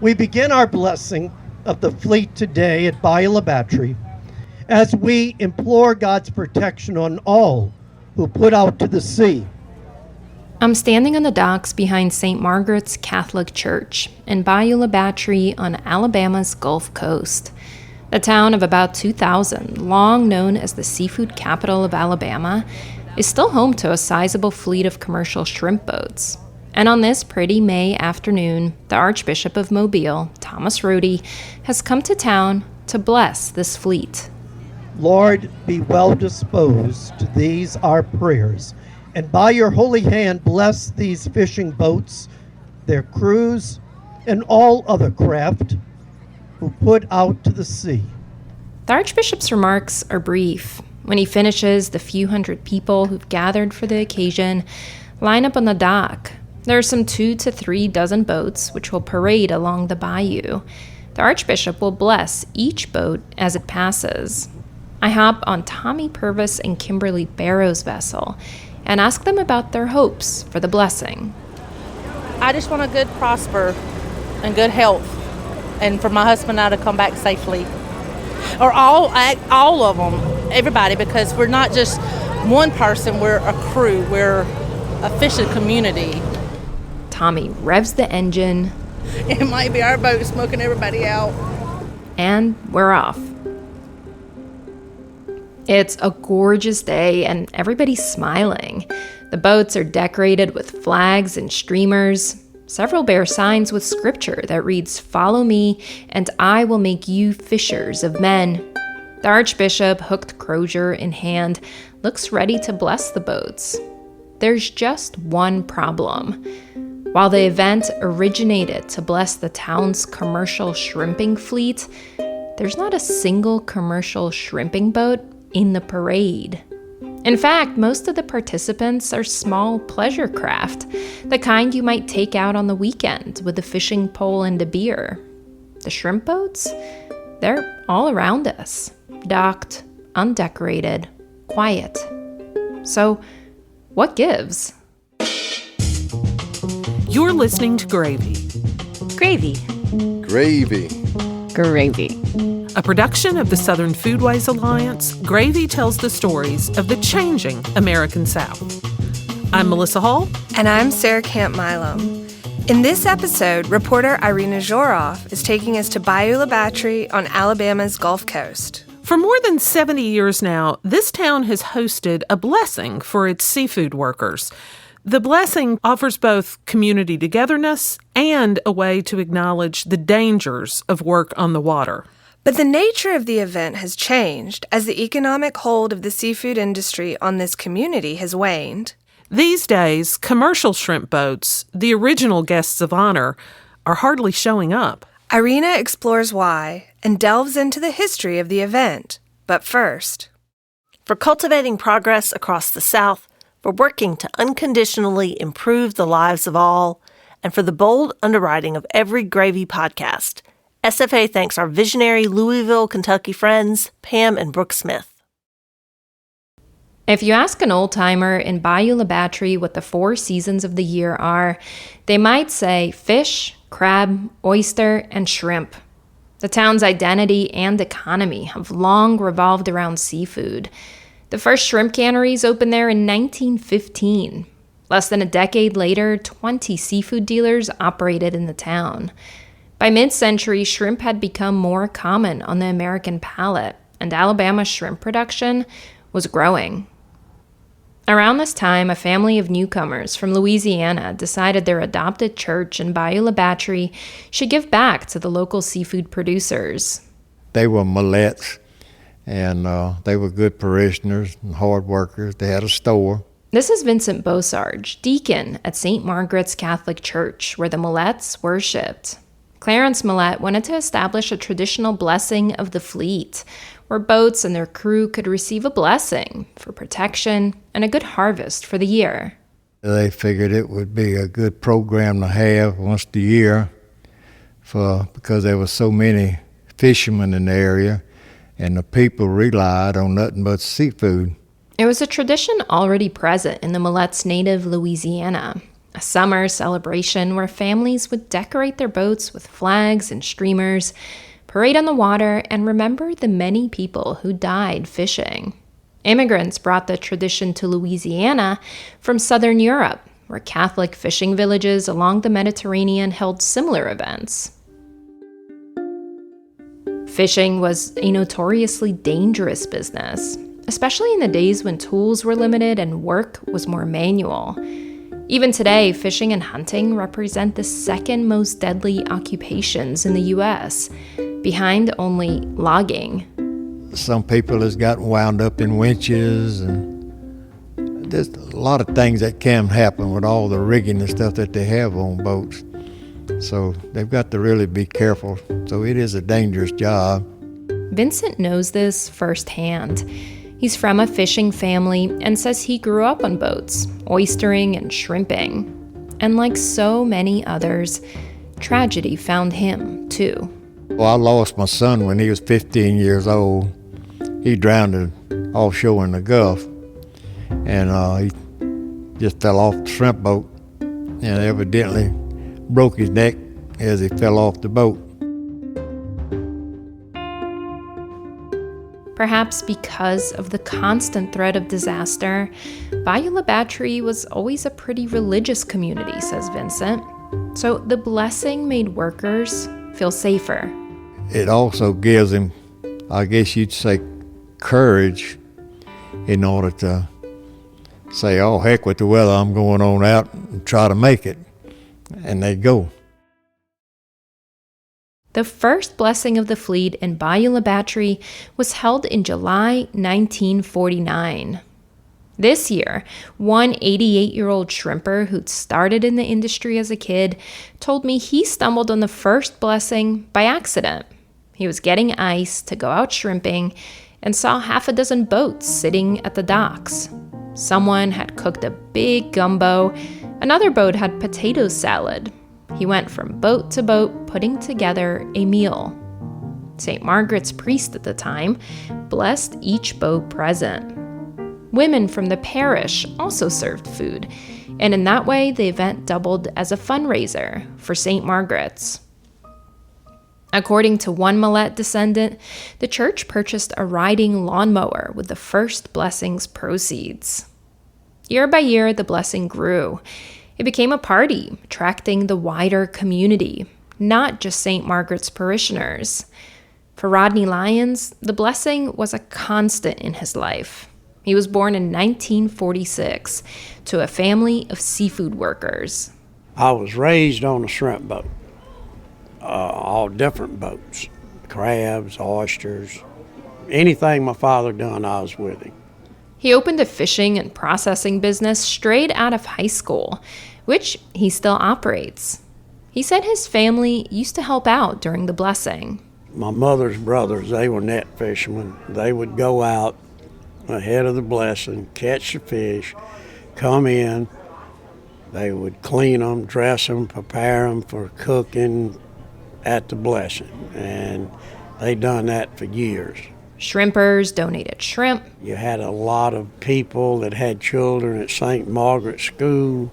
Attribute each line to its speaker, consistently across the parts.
Speaker 1: We begin our blessing of the fleet today at Bayou La Batre as we implore God's protection on all who put out to the sea.
Speaker 2: I'm standing on the docks behind St. Margaret's Catholic Church in Bayou La Batre on Alabama's Gulf Coast. The town of about 2,000, long known as the seafood capital of Alabama, is still home to a sizable fleet of commercial shrimp boats. And on this pretty May afternoon, the Archbishop of Mobile, Thomas Rody, has come to town to bless this fleet.
Speaker 1: Lord, be well disposed to these our prayers, and by your holy hand bless these fishing boats, their crews, and all other craft who put out to the sea.
Speaker 2: The Archbishop's remarks are brief. When he finishes, the few hundred people who've gathered for the occasion line up on the dock. There are some 2 to 3 dozen boats which will parade along the bayou. The Archbishop will bless each boat as it passes. I hop on Tommy Purvis and Kimberly Barrow's vessel and ask them about their hopes for the blessing.
Speaker 3: I just want a good prosper and good health, and for my husband and I to come back safely. Or all of them, everybody, because we're not just one person, we're a crew, we're a fishing community.
Speaker 2: Tommy revs the engine.
Speaker 3: It might be our boat smoking everybody out.
Speaker 2: And we're off. It's a gorgeous day and everybody's smiling. The boats are decorated with flags and streamers. Several bear signs with scripture that reads, "Follow me, and I will make you fishers of men." The Archbishop, hooked crozier in hand, looks ready to bless the boats. There's just one problem. While the event originated to bless the town's commercial shrimping fleet, there's not a single commercial shrimping boat in the parade. In fact, most of the participants are small pleasure craft, the kind you might take out on the weekend with a fishing pole and a beer. The shrimp boats? They're all around us, docked, undecorated, quiet. So, what gives?
Speaker 4: You're listening to Gravy.
Speaker 2: Gravy.
Speaker 5: Gravy.
Speaker 6: Gravy.
Speaker 4: A production of the Southern Foodways Alliance, Gravy tells the stories of the changing American South. I'm Melissa Hall.
Speaker 6: And I'm Sarah Camp Milo. In this episode, reporter Irina Zhorov is taking us to Bayou La Batre on Alabama's Gulf Coast.
Speaker 4: For more than 70 years now, this town has hosted a blessing for its seafood workers. The blessing offers both community togetherness and a way to acknowledge the dangers of work on the water.
Speaker 6: But the nature of the event has changed as the economic hold of the seafood industry on this community has waned.
Speaker 4: These days, commercial shrimp boats, the original guests of honor, are hardly showing up.
Speaker 6: Irina explores why and delves into the history of the event. But first,
Speaker 7: for cultivating progress across the South, for working to unconditionally improve the lives of all, and for the bold underwriting of every Gravy podcast, SFA thanks our visionary Louisville, Kentucky friends, Pam and Brooke Smith.
Speaker 2: If you ask an old-timer in Bayou La Batre what the 4 seasons of the year are, they might say fish, crab, oyster, and shrimp. The town's identity and economy have long revolved around seafood. The first shrimp canneries opened there in 1915. Less than a decade later, 20 seafood dealers operated in the town. By mid-century, shrimp had become more common on the American palate, and Alabama's shrimp production was growing. Around this time, a family of newcomers from Louisiana decided their adopted church in Bayou La Batre should give back to the local seafood producers.
Speaker 5: They were Millettes, and they were good parishioners and hard workers. They had a store.
Speaker 2: This is Vincent Beausarge, deacon at St. Margaret's Catholic Church, where the Millettes worshipped. Clarence Millett wanted to establish a traditional blessing of the fleet, where boats and their crew could receive a blessing for protection and a good harvest for the year.
Speaker 5: They figured it would be a good program to have once a year because there were so many fishermen in the area, and the people relied on nothing but seafood.
Speaker 2: It was a tradition already present in the Millet's native Louisiana. a summer celebration where families would decorate their boats with flags and streamers, parade on the water, and remember the many people who died fishing. Immigrants brought the tradition to Louisiana from southern Europe, where Catholic fishing villages along the Mediterranean held similar events. Fishing was a notoriously dangerous business, especially in the days when tools were limited and work was more manual. Even today, fishing and hunting represent the second most deadly occupations in the U.S., behind only logging.
Speaker 5: Some people has gotten wound up in winches, and there's a lot of things that can happen with all the rigging and stuff that they have on boats. So they've got to really be careful. So it is a dangerous job.
Speaker 2: Vincent knows this firsthand. He's from a fishing family and says he grew up on boats, oystering and shrimping. And like so many others, tragedy found him too.
Speaker 5: Well, I lost my son when he was 15 years old. He drowned offshore in the Gulf, and he just fell off the shrimp boat and evidently broke his neck as he fell off the boat.
Speaker 2: Perhaps because of the constant threat of disaster, Bayou La Batre was always a pretty religious community, says Vincent. So the blessing made workers feel safer.
Speaker 5: It also gives him, I guess you'd say, courage in order to say, oh, heck with the weather, I'm going on out and try to make it. And they go.
Speaker 2: The first blessing of the fleet in Bayou La Batre was held in July 1949. This year, one 88-year-old shrimper who'd started in the industry as a kid told me he stumbled on the first blessing by accident. He was getting ice to go out shrimping and saw half a dozen boats sitting at the docks. Someone had cooked a big gumbo. Another boat had potato salad. He went from boat to boat, putting together a meal. St. Margaret's priest at the time blessed each boat present. Women from the parish also served food, and in that way, the event doubled as a fundraiser for St. Margaret's. According to one Millet descendant, the church purchased a riding lawnmower with the first blessing's proceeds. Year by year, the blessing grew. It became a party, attracting the wider community, not just St. Margaret's parishioners. For Rodney Lyons, the blessing was a constant in his life. He was born in 1946 to a family of seafood workers.
Speaker 8: I was raised on a shrimp boat, all different boats, crabs, oysters, anything my father done, I was with him.
Speaker 2: He opened a fishing and processing business straight out of high school, which he still operates. He said his family used to help out during the blessing.
Speaker 8: My mother's brothers, they were net fishermen. They would go out ahead of the blessing, catch the fish, come in. They would clean them, dress them, prepare them for cooking at the blessing. And they done that for years.
Speaker 2: Shrimpers donated shrimp.
Speaker 8: You had a lot of people that had children at St. Margaret's School.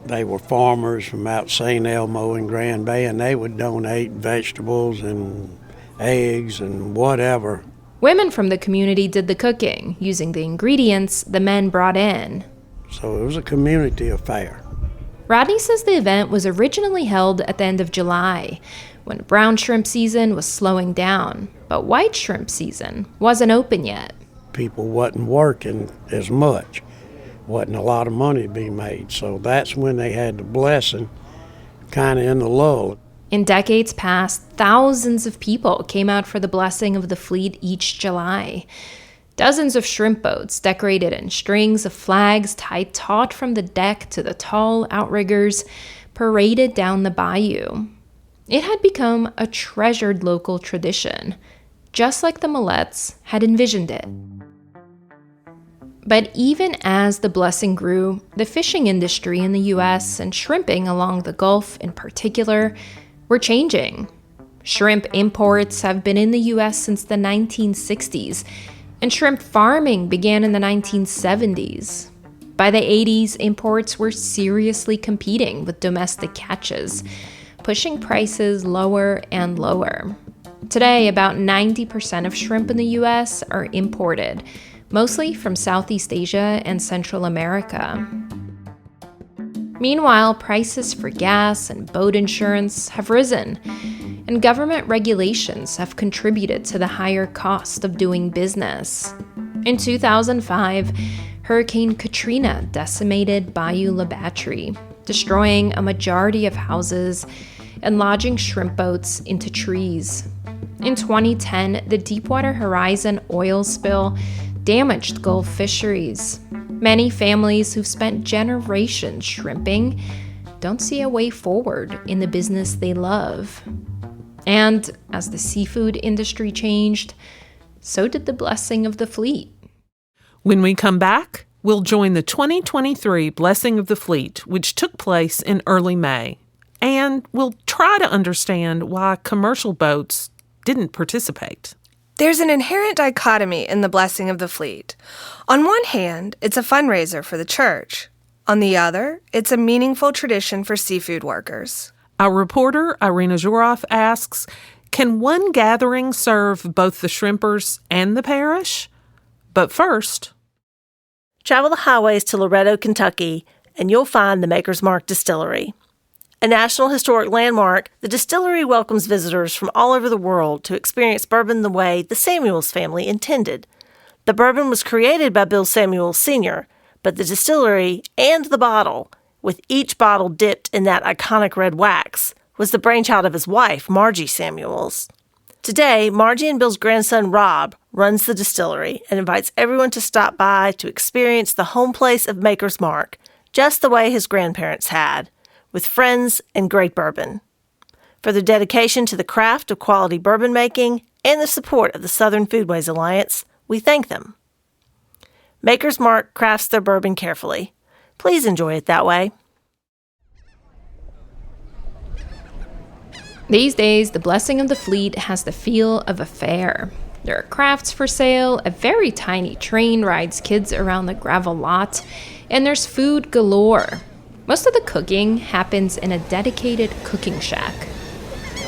Speaker 8: They were farmers from out St. Elmo and Grand Bay, and they would donate vegetables and eggs and whatever.
Speaker 2: Women from the community did the cooking, using the ingredients the men brought in.
Speaker 8: So it was a community affair.
Speaker 2: Rodney says the event was originally held at the end of July, when brown shrimp season was slowing down, but white shrimp season wasn't open yet.
Speaker 8: People wasn't working as much. Wasn't a lot of money to be made, so that's when they had the blessing kind of in the lull.
Speaker 2: In decades past, thousands of people came out for the blessing of the fleet each July. Dozens of shrimp boats decorated in strings of flags tied taut from the deck to the tall outriggers paraded down the bayou. It had become a treasured local tradition, just like the Millets had envisioned it. But even as the blessing grew, the fishing industry in the U.S. and shrimping along the Gulf in particular were changing. Shrimp imports have been in the U.S. since the 1960s, and shrimp farming began in the 1970s. By the 80s, imports were seriously competing with domestic catches, pushing prices lower and lower. Today, about 90% of shrimp in the U.S. are imported, mostly from Southeast Asia and Central America. Meanwhile, prices for gas and boat insurance have risen, and government regulations have contributed to the higher cost of doing business. In 2005, Hurricane Katrina decimated Bayou La Batre, destroying a majority of houses and lodging shrimp boats into trees. In 2010, the Deepwater Horizon oil spill damaged Gulf fisheries. Many families who've spent generations shrimping don't see a way forward in the business they love. And as the seafood industry changed, so did the blessing of the fleet.
Speaker 4: When we come back, we'll join the 2023 Blessing of the Fleet, which took place in early May. And we'll try to understand why commercial boats didn't participate.
Speaker 6: There's an inherent dichotomy in the Blessing of the Fleet. On one hand, it's a fundraiser for the church. On the other, it's a meaningful tradition for seafood workers.
Speaker 4: Our reporter, Irina Zhorov, asks, can one gathering serve both the shrimpers and the parish? But first,
Speaker 7: travel the highways to Loretto, Kentucky, and you'll find the Maker's Mark Distillery. A National Historic Landmark, the distillery welcomes visitors from all over the world to experience bourbon the way the Samuels family intended. The bourbon was created by Bill Samuels Sr., but the distillery and the bottle, with each bottle dipped in that iconic red wax, was the brainchild of his wife, Margie Samuels. Today, Margie and Bill's grandson, Rob, runs the distillery and invites everyone to stop by to experience the home place of Maker's Mark, just the way his grandparents had, with friends and great bourbon. For their dedication to the craft of quality bourbon making and the support of the Southern Foodways Alliance, we thank them. Maker's Mark crafts their bourbon carefully. Please enjoy it that way.
Speaker 2: These days, the Blessing of the Fleet has the feel of a fair. There are crafts for sale, a very tiny train rides kids around the gravel lot, and there's food galore. Most of the cooking happens in a dedicated cooking shack.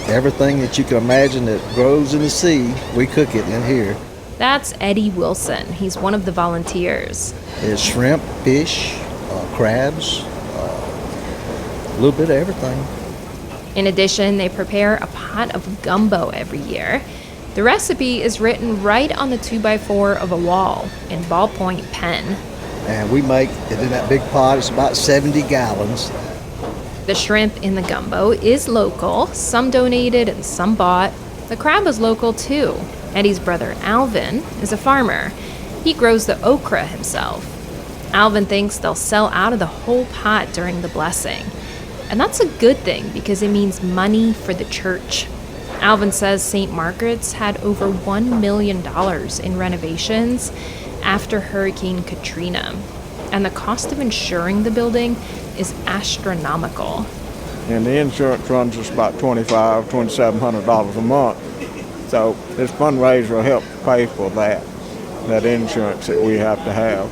Speaker 9: Everything that you can imagine that grows in the sea, we cook it in here.
Speaker 2: That's Eddie Wilson. He's one of the volunteers.
Speaker 9: It's shrimp, fish, crabs, a little bit of everything.
Speaker 2: In addition, they prepare a pot of gumbo every year. The recipe is written right on the 2x4 of a wall in ballpoint pen.
Speaker 9: And we make it in that big pot. It's about 70 gallons.
Speaker 2: The shrimp in the gumbo is local, some donated and some bought. The crab is local too. Eddie's brother Alvin is a farmer. He grows the okra himself. Alvin thinks they'll sell out of the whole pot during the blessing. And that's a good thing because it means money for the church. Alvin says St. Margaret's had over $1 million in renovations after Hurricane Katrina, and the cost of insuring the building is astronomical.
Speaker 10: And the insurance runs us about $2,700 a month. So this fundraiser will help pay for that insurance that we have to have.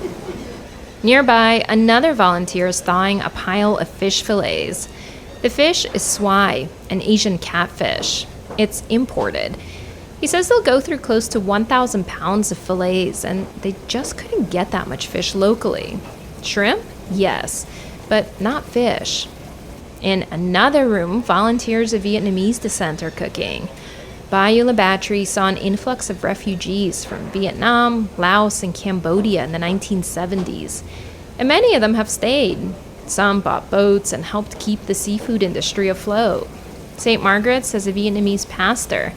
Speaker 2: Nearby, another volunteer is thawing a pile of fish fillets. The fish is swai, an Asian catfish. It's imported. He says they'll go through close to 1,000 pounds of fillets, and they just couldn't get that much fish locally. Shrimp? Yes, but not fish. In another room, volunteers of Vietnamese descent are cooking. Bayou La Batre saw an influx of refugees from Vietnam, Laos, and Cambodia in the 1970s, and many of them have stayed. Some bought boats and helped keep the seafood industry afloat. St. Margaret's has a Vietnamese pastor,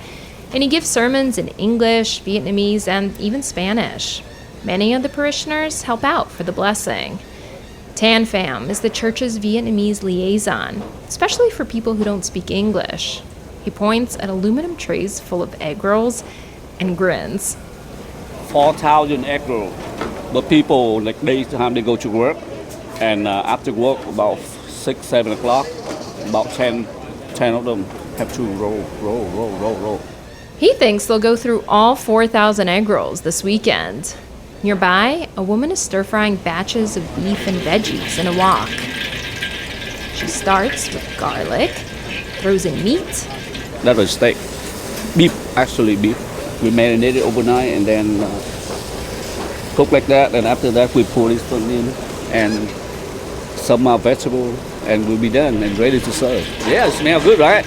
Speaker 2: and he gives sermons in English, Vietnamese, and even Spanish. Many of the parishioners help out for the blessing. Tan Pham is the church's Vietnamese liaison, especially for people who don't speak English. He points at aluminum trays full of egg rolls and grins.
Speaker 11: 4,000 egg rolls. But people, like daytime, they go to work, and after work, about 6, 7 o'clock, about 10 of them have to roll.
Speaker 2: He thinks they'll go through all 4,000 egg rolls this weekend. Nearby, a woman is stir-frying batches of beef and veggies in a wok. She starts with garlic, throws in meat.
Speaker 11: That was steak. Beef, actually beef. We marinate it overnight and then cook like that. And after that, we pour this one in and some vegetables, and we'll be done and ready to serve. Yeah, it smells good, right?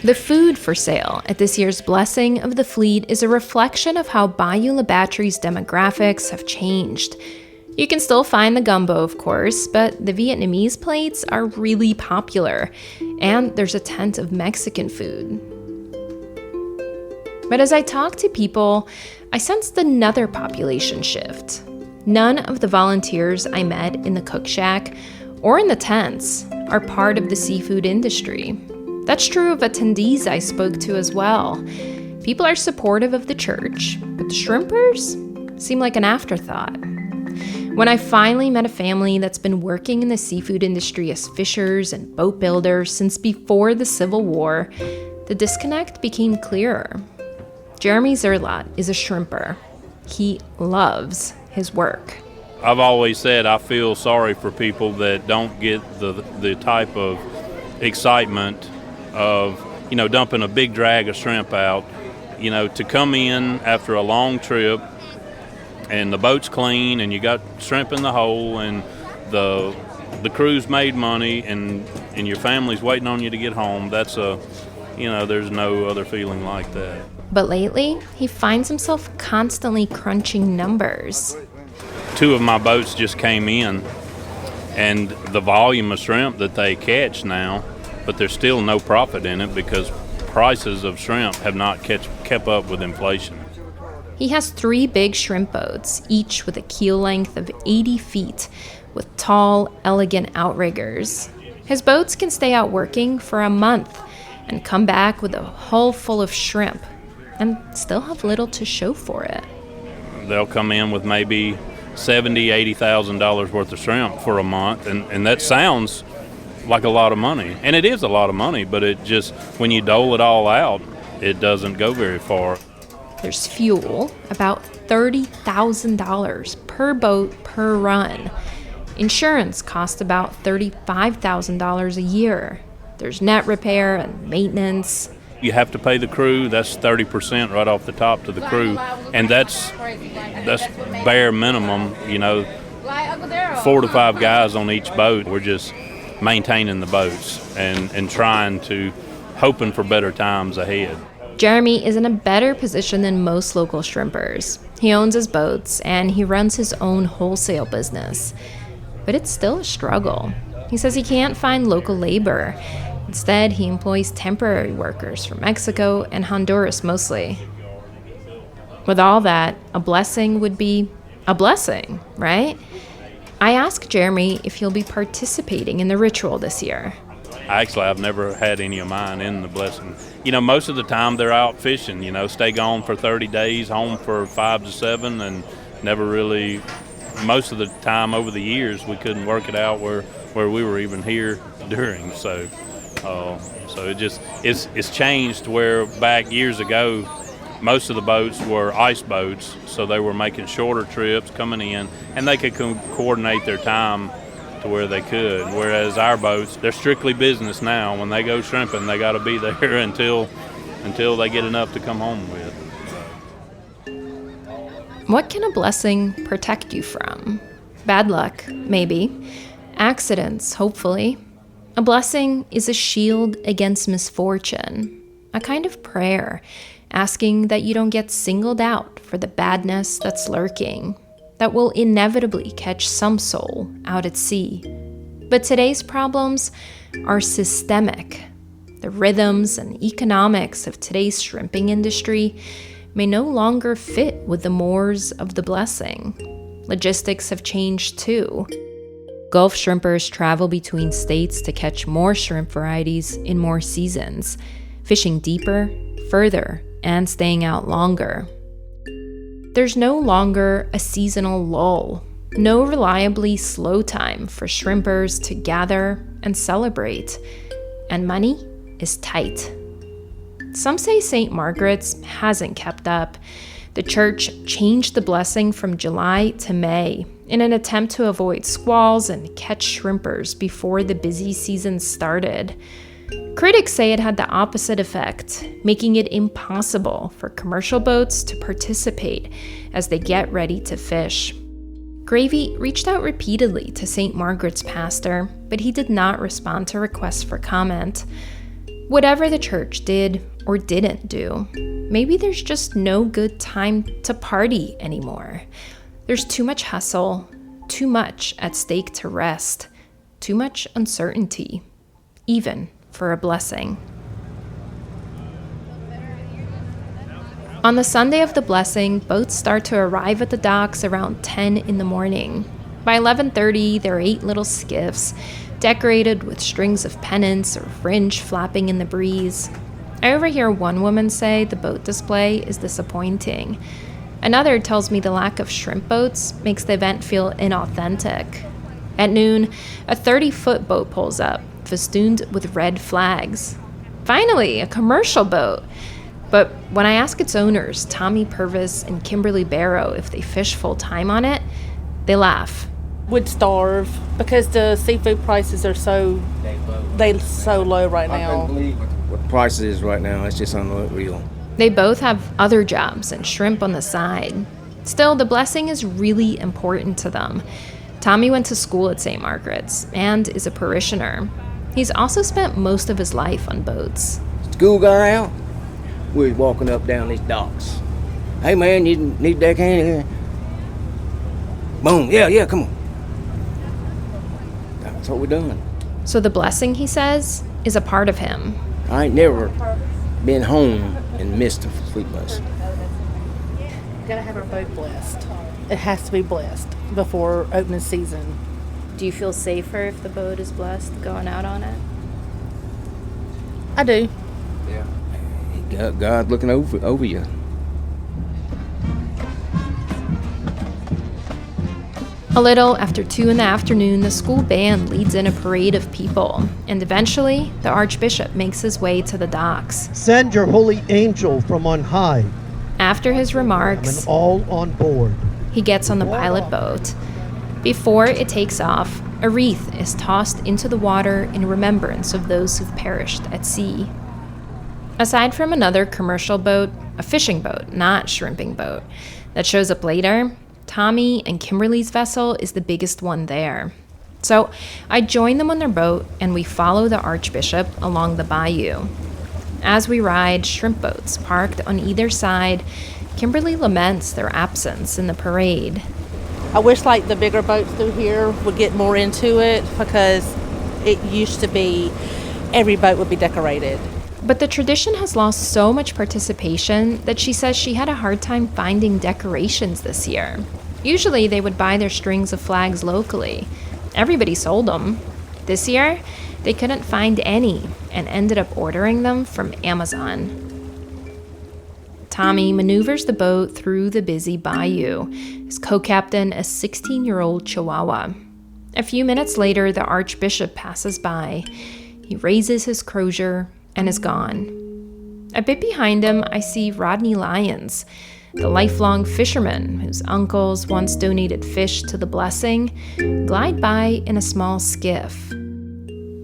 Speaker 2: The food for sale at this year's Blessing of the Fleet is a reflection of how Bayou La Batre's demographics have changed. You can still find the gumbo, of course, but the Vietnamese plates are really popular, and there's a tent of Mexican food. But as I talk to people, I sensed another population shift. None of the volunteers I met in the cook shack or in the tents are part of the seafood industry. That's true of attendees I spoke to as well. People are supportive of the church, but the shrimpers seem like an afterthought. When I finally met a family that's been working in the seafood industry as fishers and boat builders since before the Civil War, the disconnect became clearer. Jeremy Zerlot is a shrimper. He loves his work.
Speaker 12: I've always said I feel sorry for people that don't get the type of excitement of, dumping a big drag of shrimp out, to come in after a long trip and the boat's clean and you got shrimp in the hole and the crew's made money and your family's waiting on you to get home. That's there's no other feeling like that.
Speaker 2: But lately, he finds himself constantly crunching numbers.
Speaker 12: 2 of my boats just came in, and the volume of shrimp that they catch now, but there's still no profit in it because prices of shrimp have not kept up with inflation.
Speaker 2: He has 3 big shrimp boats, each with a keel length of 80 feet, with tall, elegant outriggers. His boats can stay out working for a month and come back with a hull full of shrimp and still have little to show for it.
Speaker 12: They'll come in with maybe $70,000, $80,000 worth of shrimp for a month, and that sounds like a lot of money. And it is a lot of money, but it just, when you dole it all out, it doesn't go very far.
Speaker 2: There's fuel, about $30,000 per boat per run. Insurance costs about $35,000 a year. There's net repair and maintenance.
Speaker 12: You have to pay the crew. That's 30% right off the top to the crew, and that's bare minimum. 4 to 5 guys on each boat. We're just maintaining the boats and trying to, hoping for better times ahead.
Speaker 2: Jeremy is in a better position than most local shrimpers. He owns his boats and he runs his own wholesale business. But it's still a struggle. He says he can't find local labor. Instead, he employs temporary workers from Mexico and Honduras mostly. With all that, a blessing would be a blessing, right? I asked Jeremy if he'll be participating in the ritual this year.
Speaker 12: Actually, I've never had any of mine in the blessing. Most of the time they're out fishing, stay gone for 30 days, home for 5 to 7, and never really, most of the time over the years, we couldn't work it out where we were even here during. So it's changed where back years ago, most of the boats were ice boats, so they were making shorter trips coming in, and they could coordinate their time to where they could. Whereas our boats, they're strictly business now. When they go shrimping, they got to be there until they get enough to come home with.
Speaker 2: What can a blessing protect you from? Bad luck, maybe. Accidents, hopefully. A blessing is a shield against misfortune, a kind of prayer, asking that you don't get singled out for the badness that's lurking, that will inevitably catch some soul out at sea. But today's problems are systemic. The rhythms and economics of today's shrimping industry may no longer fit with the mores of the blessing. Logistics have changed too. Gulf shrimpers travel between states to catch more shrimp varieties in more seasons, fishing deeper, further, and staying out longer. There's no longer a seasonal lull, no reliably slow time for shrimpers to gather and celebrate, and money is tight. Some say St. Margaret's hasn't kept up. The church changed the blessing from July to May in an attempt to avoid squalls and catch shrimpers before the busy season started. Critics say it had the opposite effect, making it impossible for commercial boats to participate as they get ready to fish. Gravy reached out repeatedly to St. Margaret's pastor, but he did not respond to requests for comment. Whatever the church did or didn't do, maybe there's just no good time to party anymore. There's too much hustle, too much at stake to rest, too much uncertainty, even for a blessing. On the Sunday of the blessing, boats start to arrive at the docks around 10 in the morning. By 11:30, there are 8 little skiffs, decorated with strings of pennants or fringe flapping in the breeze. I overhear one woman say the boat display is disappointing. Another tells me the lack of shrimp boats makes the event feel inauthentic. At noon, a 30-foot boat pulls up, festooned with red flags. Finally, a commercial boat. But when I ask its owners, Tommy Purvis and Kimberly Barrow, if they fish full-time on it, they laugh.
Speaker 3: Would starve because the seafood prices are so low right now.
Speaker 13: I can't believe what the price is right now. It's just unreal.
Speaker 2: They both have other jobs and shrimp on the side. Still, the blessing is really important to them. Tommy went to school at St. Margaret's and is a parishioner. He's also spent most of his life on boats.
Speaker 13: School got out, we was walking up down these docks. Hey man, you need that can here? Boom, yeah, come on. That's what we're doing.
Speaker 2: So the blessing, he says, is a part of him.
Speaker 13: I ain't never been home and missed a fleet bus.
Speaker 3: We gotta have our boat blessed. It has to be blessed before opening season.
Speaker 14: Do you feel safer if the boat is blessed going out on it?
Speaker 3: I do.
Speaker 13: Yeah. God looking over you.
Speaker 2: A little after 2 in the afternoon, the school band leads in a parade of people, and eventually, the Archbishop makes his way to the docks.
Speaker 1: Send your holy angel from on high.
Speaker 2: After his remarks,
Speaker 1: and all on board.
Speaker 2: He gets on the pilot boat. Before it takes off, a wreath is tossed into the water in remembrance of those who've perished at sea. Aside from another commercial boat, a fishing boat, not shrimping boat, that shows up later, Tommy and Kimberly's vessel is the biggest one there. So I join them on their boat and we follow the Archbishop along the bayou. As we ride shrimp boats parked on either side, Kimberly laments their absence in the parade.
Speaker 3: I wish like the bigger boats through here would get more into it because it used to be every boat would be decorated.
Speaker 2: But the tradition has lost so much participation that she says she had a hard time finding decorations this year. Usually they would buy their strings of flags locally. Everybody sold them. This year, they couldn't find any and ended up ordering them from Amazon. Tommy maneuvers the boat through the busy bayou, his co-captain a 16-year-old Chihuahua. A few minutes later, the Archbishop passes by. He raises his crozier and is gone. A bit behind him, I see Rodney Lyons, the lifelong fisherman whose uncles once donated fish to the blessing, glide by in a small skiff.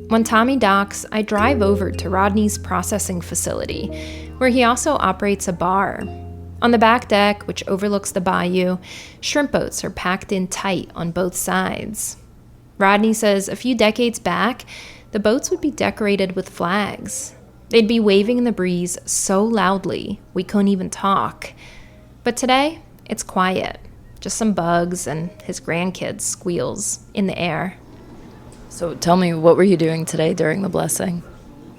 Speaker 2: When Tommy docks, I drive over to Rodney's processing facility, where he also operates a bar. On the back deck, which overlooks the bayou, shrimp boats are packed in tight on both sides. Rodney says a few decades back, the boats would be decorated with flags. They'd be waving in the breeze so loudly we couldn't even talk. But today, it's quiet. Just some bugs and his grandkids' squeals in the air.
Speaker 14: So tell me, what were you doing today during the blessing?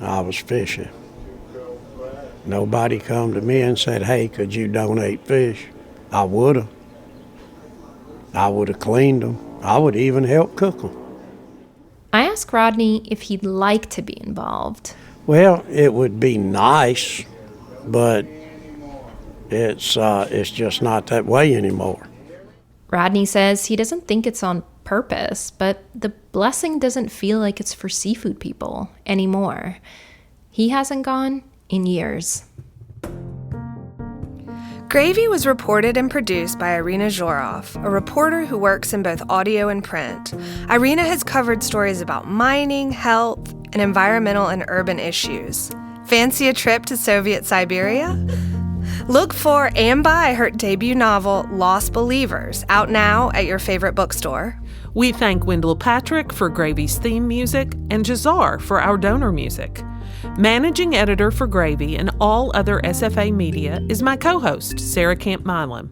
Speaker 8: I was fishing. Nobody come to me and said, hey, could you donate fish? I would have. I would have cleaned them. I would even help cook them.
Speaker 2: I asked Rodney if he'd like to be involved.
Speaker 8: Well, it would be nice, but it's just not that way anymore.
Speaker 2: Rodney says he doesn't think it's on purpose, but the blessing doesn't feel like it's for seafood people anymore. He hasn't gone in years.
Speaker 6: Gravy was reported and produced by Irina Zhorov, a reporter who works in both audio and print. Irina has covered stories about mining, health, and environmental and urban issues. Fancy a trip to Soviet Siberia? Look for and buy her debut novel, Lost Believers, out now at your favorite bookstore.
Speaker 4: We thank Wendell Patrick for Gravy's theme music and Jazar for our donor music. Managing editor for Gravy and all other SFA media is my co-host, Sarah Camp Milam.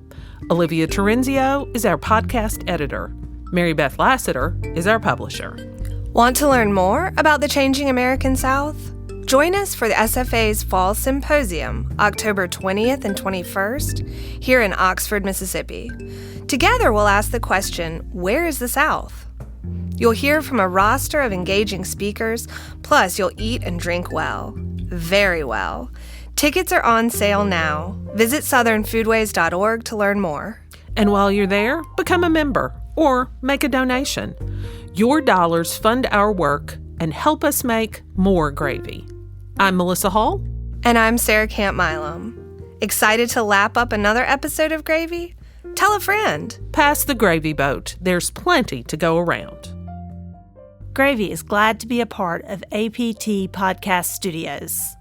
Speaker 4: Olivia Terenzio is our podcast editor. Mary Beth Lassiter is our publisher.
Speaker 6: Want to learn more about the changing American South? Join us for the SFA's Fall Symposium, October 20th and 21st, here in Oxford, Mississippi. Together, we'll ask the question, where is the South? You'll hear from a roster of engaging speakers, plus you'll eat and drink well. Very well. Tickets are on sale now. Visit southernfoodways.org to learn more.
Speaker 4: And while you're there, become a member or make a donation. Your dollars fund our work and help us make more gravy. I'm Melissa Hall.
Speaker 6: And I'm Sarah Camp Milam. Excited to lap up another episode of Gravy? Tell a friend.
Speaker 4: Pass the gravy boat. There's plenty to go around.
Speaker 7: Gravy is glad to be a part of APT Podcast Studios.